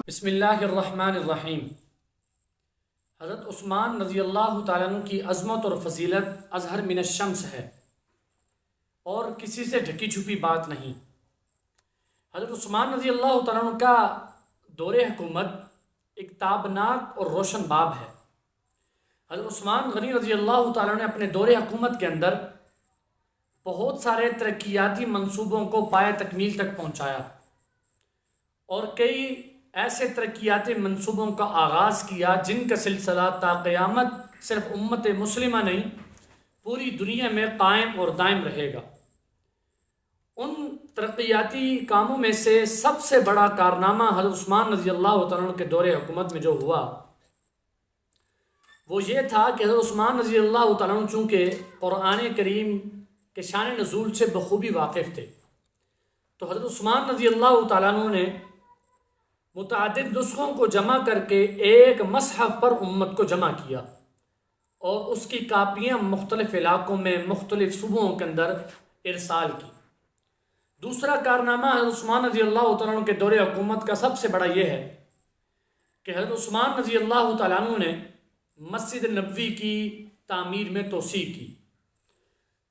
بسم اللہ الرحمن الرحیم۔ حضرت عثمان رضی اللہ تعالیٰ عنہ کی عظمت اور فضیلت اظہر من الشمس ہے اور کسی سے ڈھکی چھپی بات نہیں۔ حضرت عثمان رضی اللہ تعالیٰ عنہ کا دور حکومت ایک تابناک اور روشن باب ہے۔ حضرت عثمان غنی رضی اللہ تعالیٰ عنہ نے اپنے دور حکومت کے اندر بہت سارے ترقیاتی منصوبوں کو پائے تکمیل تک پہنچایا اور کئی ایسے ترقیاتی منصوبوں کا آغاز کیا جن کا سلسلہ تا قیامت صرف امت مسلمہ نہیں پوری دنیا میں قائم اور دائم رہے گا۔ ان ترقیاتی کاموں میں سے سب سے بڑا کارنامہ حضرت عثمان رضی اللہ تعالیٰ عنہ کے دور حکومت میں جو ہوا وہ یہ تھا کہ حضرت عثمان رضی اللہ تعالیٰ عنہ چونکہ قرآن کریم کے شان نزول سے بخوبی واقف تھے، تو حضرت عثمان رضی اللہ تعالیٰ عنہ نے متعدد نسخوں کو جمع کر کے ایک مصحف پر امت کو جمع کیا اور اس کی کاپیاں مختلف علاقوں میں مختلف صوبوں کے اندر ارسال کی۔ دوسرا کارنامہ حضرت عثمان رضی اللہ تعالیٰ عنہ کے دور حکومت کا سب سے بڑا یہ ہے کہ حضرت عثمان رضی اللہ تعالیٰ عنہ نے مسجد نبوی کی تعمیر میں توسیع کی۔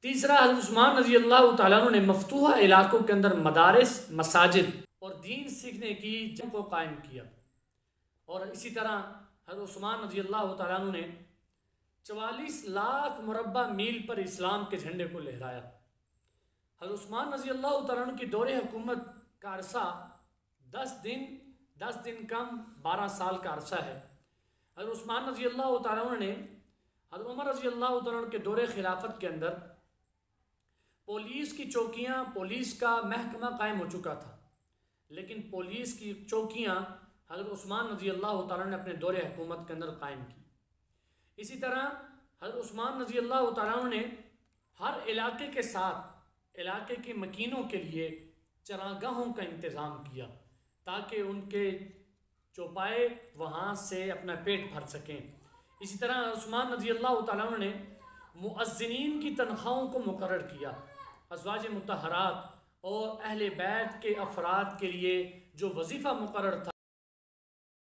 تیسرا، حضرت عثمان رضی اللہ تعالیٰ عنہ نے مفتوحہ علاقوں کے اندر مدارس، مساجد اور دین سیکھنے کی جگہ کو قائم کیا، اور اسی طرح حضرت عثمان رضی اللہ تعالیٰ عنہ نے 44 لاکھ مربع میل پر اسلام کے جھنڈے کو لہرایا۔ حضرت عثمان رضی اللہ تعالیٰ عنہ کی دور حکومت کا عرصہ 10 دن کم 12 سال کا عرصہ ہے۔ حضرت عثمان رضی اللہ تعالیٰ عنہ نے حضرت عمر رضی اللہ تعالیٰ عنہ کے دور خلافت کے اندر پولیس کی چوکیاں، پولیس کا محکمہ قائم ہو چکا تھا، لیکن پولیس کی چوکیاں حضرت عثمان رضی اللہ تعالیٰ نے اپنے دور حکومت کے اندر قائم کی۔ اسی طرح حضرت عثمان رضی اللہ تعالیٰ نے ہر علاقے کے ساتھ علاقے کے مکینوں کے لیے چراگاہوں کا انتظام کیا تاکہ ان کے چوپائے وہاں سے اپنا پیٹ بھر سکیں۔ اسی طرح عثمان رضی اللہ تعالیٰ نے مؤذنین کی تنخواہوں کو مقرر کیا۔ ازواج مطہرات اور اہل بیت کے افراد کے لیے جو وظیفہ مقرر تھا